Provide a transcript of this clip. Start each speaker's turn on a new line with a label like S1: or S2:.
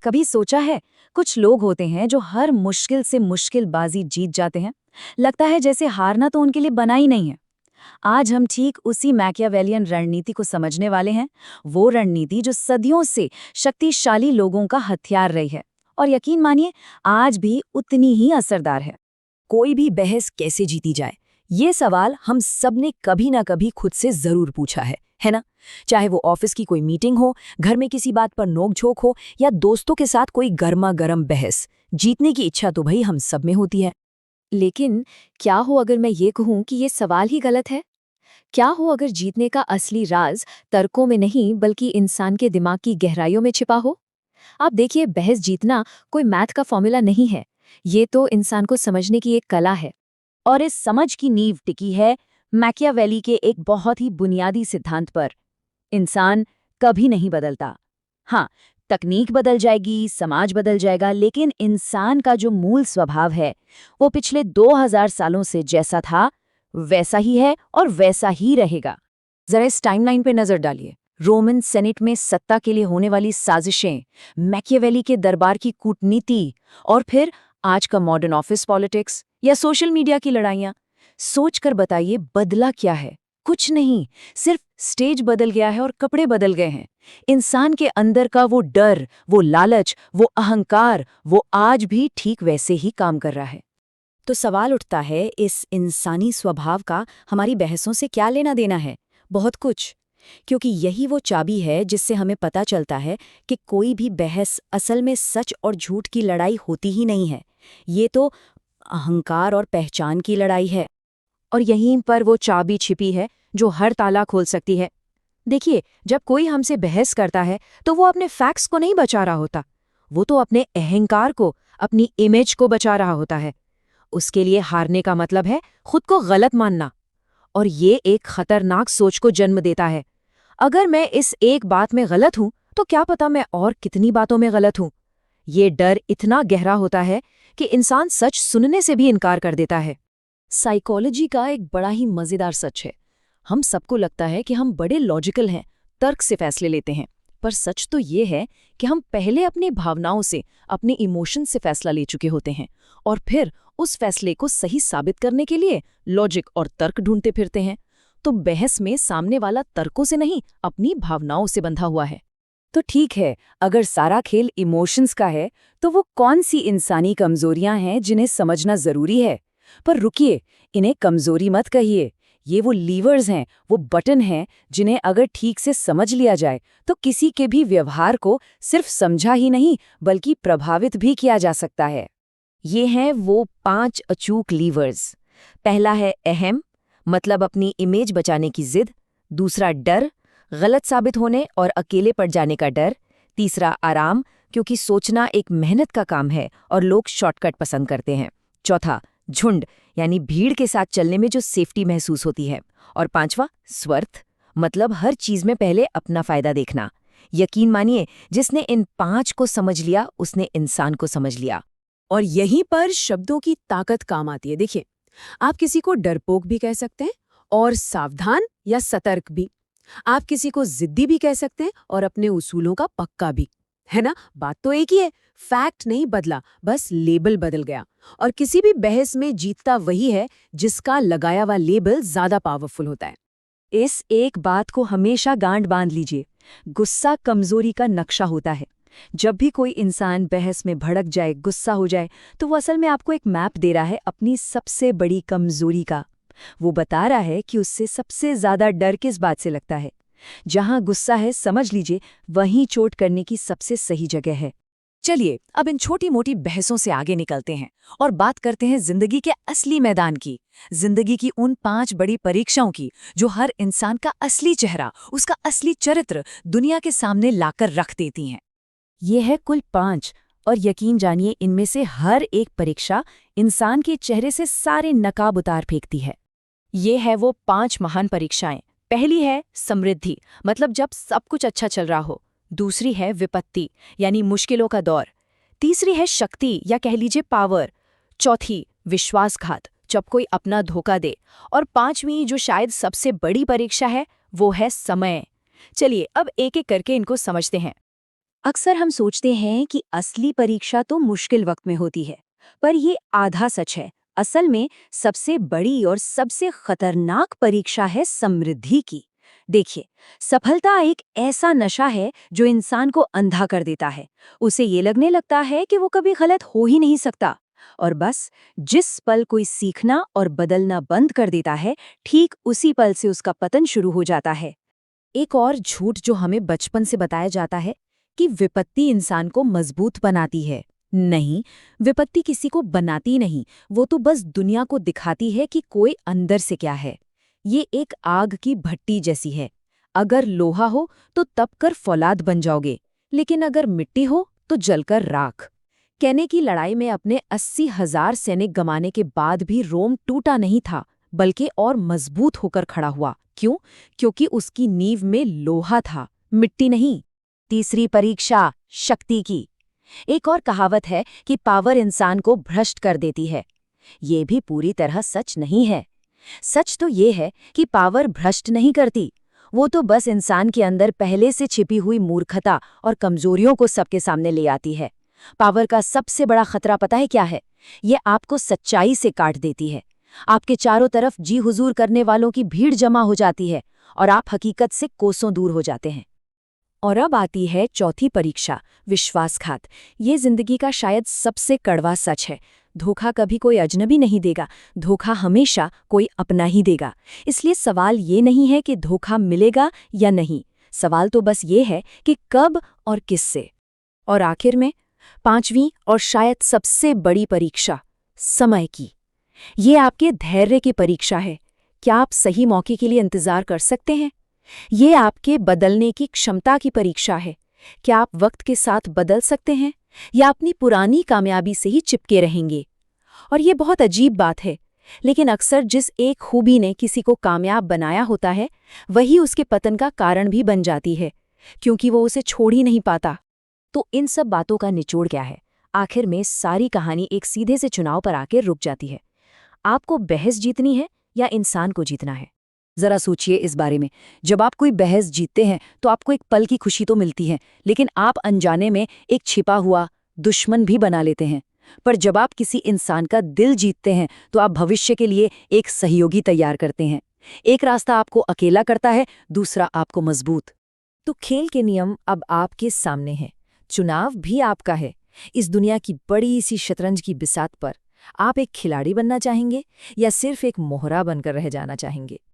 S1: कभी सोचा है, कुछ लोग होते हैं जो हर मुश्किल से मुश्किल बाजी जीत जाते हैं। लगता है जैसे हारना तो उनके लिए बना ही नहीं है। आज हम ठीक उसी मैकियावेलियन रणनीति को समझने वाले हैं। वो रणनीति जो सदियों से शक्तिशाली लोगों का हथियार रही है और यकीन मानिए आज भी उतनी ही असरदार है।
S2: कोई भी बहस कैसे जीती जाए, ये सवाल हम सब ने कभी ना कभी खुद से जरूर पूछा है ना? चाहे वो ऑफिस की कोई मीटिंग हो, घर में किसी बात पर नोक-झोंक हो या दोस्तों के साथ कोई गर्मा गर्म बहस, जीतने की इच्छा तो भाई हम सब में होती है।
S3: लेकिन क्या हो अगर मैं ये कहूं कि ये सवाल ही गलत है? क्या हो अगर जीतने का असली राज तर्कों में नहीं बल्कि इंसान के दिमाग की गहराइयों में छिपा हो? आप देखिए, बहस जीतना कोई मैथ का फॉर्मूला नहीं है। ये तो इंसान को समझने की एक कला है।
S1: और इस समझ की नींव टिकी है मैकियावेली के एक बहुत ही बुनियादी सिद्धांत पर। इंसान कभी नहीं बदलता। हाँ, तकनीक बदल जाएगी, समाज बदल जाएगा, लेकिन इंसान का जो मूल स्वभाव है वो पिछले 2000 सालों से जैसा था वैसा ही है और वैसा ही रहेगा। जरा इस टाइमलाइन पे नजर डालिए। रोमन सेनेट में सत्ता के लिए होने वाली साजिशें, मैकियावेली के दरबार की कूटनीति और फिर आज का मॉडर्न ऑफिस पॉलिटिक्स या सोशल मीडिया की लड़ाइयां। सोचकर बताइए बदला क्या है? कुछ नहीं, सिर्फ स्टेज बदल गया है और कपड़े बदल गए हैं। इंसान के अंदर का वो डर, वो लालच, वो अहंकार, वो आज भी ठीक वैसे ही काम कर रहा है।
S2: तो सवाल उठता है, इस इंसानी स्वभाव का हमारी बहसों से क्या लेना देना है? बहुत कुछ। क्योंकि यही वो चाबी है जिससे हमें पता चलता है कि कोई भी बहस असल में सच और झूठ की लड़ाई होती ही नहीं है। ये तो अहंकार और पहचान की लड़ाई है।
S1: और यहीं पर वो चाबी छिपी है जो हर ताला खोल सकती है। देखिए, जब कोई हमसे बहस करता है तो वो अपने फैक्ट्स को नहीं बचा रहा होता, वो तो अपने अहंकार को, अपनी इमेज को बचा रहा होता है। उसके लिए हारने का मतलब है खुद को गलत मानना, और ये एक खतरनाक सोच को जन्म देता है। अगर मैं इस एक बात में गलत हूं तो क्या पता मैं और कितनी बातों में गलत हूं। ये डर इतना गहरा होता है कि इंसान सच सुनने से भी इनकार कर देता है।
S2: साइकोलॉजी का एक बड़ा ही मजेदार सच है। हम सबको लगता है कि हम बड़े लॉजिकल हैं, तर्क से फैसले लेते हैं, पर सच तो ये है कि हम पहले अपनी भावनाओं से, अपने इमोशन से फैसला ले चुके होते हैं और फिर उस फैसले को सही साबित करने के लिए लॉजिक और तर्क ढूंढते फिरते हैं। तो बहस में सामने वाला तर्कों से नहीं, अपनी भावनाओं से बंधा हुआ है।
S1: तो ठीक है, अगर सारा खेल इमोशंस का है तो वो कौन सी इंसानी कमजोरियां हैं जिन्हें समझना जरूरी है? पर रुकिए, इन्हें कमजोरी मत कहिए। ये वो लीवर्स हैं, वो बटन हैं जिन्हें अगर ठीक से समझ लिया जाए तो किसी के भी व्यवहार को सिर्फ समझा ही नहीं बल्कि प्रभावित भी किया जा सकता है। ये हैं वो 5 अचूक लीवर्स। पहला है अहम, मतलब अपनी इमेज बचाने की जिद। दूसरा डर, गलत साबित होने और अकेले पड़ जाने का डर। तीसरा आराम, क्योंकि सोचना एक मेहनत का काम है और लोग शॉर्टकट पसंद करते हैं। चौथा झुंड, यानी भीड़ के साथ चलने में जो सेफ्टी महसूस होती है। और पांचवा स्वार्थ, मतलब हर चीज में पहले अपना फायदा देखना। यकीन मानिए, जिसने इन 5 को समझ लिया उसने इंसान को समझ लिया।
S2: और यहीं पर शब्दों की ताकत काम आती है। देखिए, आप किसी को डरपोक भी कह सकते हैं और सावधान या सतर्क भी। आप किसी को जिद्दी भी कह सकते हैं और अपने उसूलों का पक्का भी। है ना? बात तो एक ही है, फैक्ट नहीं बदला, बस लेबल बदल गया। और किसी भी बहस में जीतता वही है जिसका लगाया हुआ लेबल ज्यादा पावरफुल होता है।
S1: इस एक बात को हमेशा गांठ बांध लीजिए, गुस्सा कमजोरी का नक्शा होता है। जब भी कोई इंसान बहस में भड़क जाए, गुस्सा हो जाए, तो वो असल में आपको एक मैप दे रहा है अपनी सबसे बड़ी कमजोरी का। वो बता रहा है कि उससे सबसे ज्यादा डर किस बात से लगता है। जहां गुस्सा है, समझ लीजिए वहीं चोट करने की सबसे सही जगह है।
S2: चलिए, अब इन छोटी मोटी बहसों से आगे निकलते हैं और बात करते हैं जिंदगी के असली मैदान की। जिंदगी की उन 5 बड़ी परीक्षाओं की जो हर इंसान का असली चेहरा, उसका असली चरित्र दुनिया के सामने लाकर रख देती हैं।
S1: ये है कुल 5, और यकीन जानिए इनमें से हर एक परीक्षा इंसान के चेहरे से सारे नकाब उतार फेंकती है।
S2: ये है वो 5 महान परीक्षाएं। पहली है समृद्धि, मतलब जब सब कुछ अच्छा चल रहा हो। दूसरी है विपत्ति, यानी मुश्किलों का दौर। तीसरी है शक्ति या कह लीजिए पावर। चौथी विश्वासघात, जब कोई अपना धोखा दे। और 5वीं जो शायद सबसे बड़ी परीक्षा है, वो है समय। चलिए अब एक एक करके इनको समझते हैं।
S1: अक्सर हम सोचते हैं कि असली परीक्षा तो मुश्किल वक्त में होती है, पर ये आधा सच है। असल में सबसे बड़ी और सबसे खतरनाक परीक्षा है समृद्धि की। देखिए, सफलता एक ऐसा नशा है जो इंसान को अंधा कर देता है। उसे ये लगने लगता है कि वो कभी गलत हो ही नहीं सकता। और बस जिस पल कोई सीखना और बदलना बंद कर देता है, ठीक उसी पल से उसका पतन शुरू हो जाता है।
S2: एक और झूठ जो हमें बचपन से बताया जाता है कि विपत्ति इंसान को मजबूत बनाती है। नहीं, विपत्ति किसी को बनाती नहीं, वो तो बस दुनिया को दिखाती है कि कोई अंदर से क्या है। ये एक आग की भट्टी जैसी है। अगर लोहा हो तो तपकर फौलाद बन जाओगे, लेकिन अगर मिट्टी हो तो जलकर राख। कहने की लड़ाई में अपने 80,000 सैनिक गंवाने के बाद भी रोम टूटा नहीं था, बल्कि और मजबूत होकर खड़ा हुआ। क्यों? क्योंकि उसकी नींव में लोहा था, मिट्टी नहीं। तीसरी परीक्षा, शक्ति की। एक और कहावत है कि पावर इंसान को भ्रष्ट कर देती है। ये भी पूरी तरह सच नहीं है। सच तो ये है कि पावर भ्रष्ट नहीं करती, वो तो बस इंसान के अंदर पहले से छिपी हुई मूर्खता और कमजोरियों को सबके सामने ले आती है। पावर का सबसे बड़ा खतरा पता है क्या है? ये आपको सच्चाई से काट देती है। आपके चारों तरफ जी हुजूर करने वालों की भीड़ जमा हो जाती है और आप हकीकत से कोसों दूर हो जाते हैं। और अब आती है चौथी परीक्षा, विश्वासघात। ये जिंदगी का शायद सबसे कड़वा सच है। धोखा कभी कोई अजनबी नहीं देगा, धोखा हमेशा कोई अपना ही देगा। इसलिए सवाल ये नहीं है कि धोखा मिलेगा या नहीं, सवाल तो बस ये है कि कब और किससे। और आखिर में पांचवीं और शायद सबसे बड़ी परीक्षा, समय की। ये आपके धैर्य की परीक्षा है। क्या आप सही मौके के लिए इंतजार कर सकते हैं? ये आपके बदलने की क्षमता की परीक्षा है। क्या आप वक्त के साथ बदल सकते हैं या अपनी पुरानी कामयाबी से ही चिपके रहेंगे? और ये बहुत अजीब बात है, लेकिन अक्सर जिस एक खूबी ने किसी को कामयाब बनाया होता है, वही उसके पतन का कारण भी बन जाती है, क्योंकि वो उसे छोड़ ही नहीं पाता। तो इन सब बातों का निचोड़ क्या है? आखिर में सारी कहानी एक सीधे से चुनाव पर आकर रुक जाती है। आपको बहस जीतनी है या इंसान को जीतना है? जरा सोचिए इस बारे में। जब आप कोई बहस जीतते हैं तो आपको एक पल की खुशी तो मिलती है, लेकिन आप अनजाने में एक छिपा हुआ दुश्मन भी बना लेते हैं। पर जब आप किसी इंसान का दिल जीतते हैं तो आप भविष्य के लिए एक सहयोगी तैयार करते हैं। एक रास्ता आपको अकेला करता है, दूसरा आपको मजबूत। तो खेल के नियम अब आपके सामने हैं। चुनाव भी आपका है। इस दुनिया की बड़ी सी शतरंज की बिसात पर आप एक खिलाड़ी बनना चाहेंगे या सिर्फ एक मोहरा बनकर रह जाना चाहेंगे?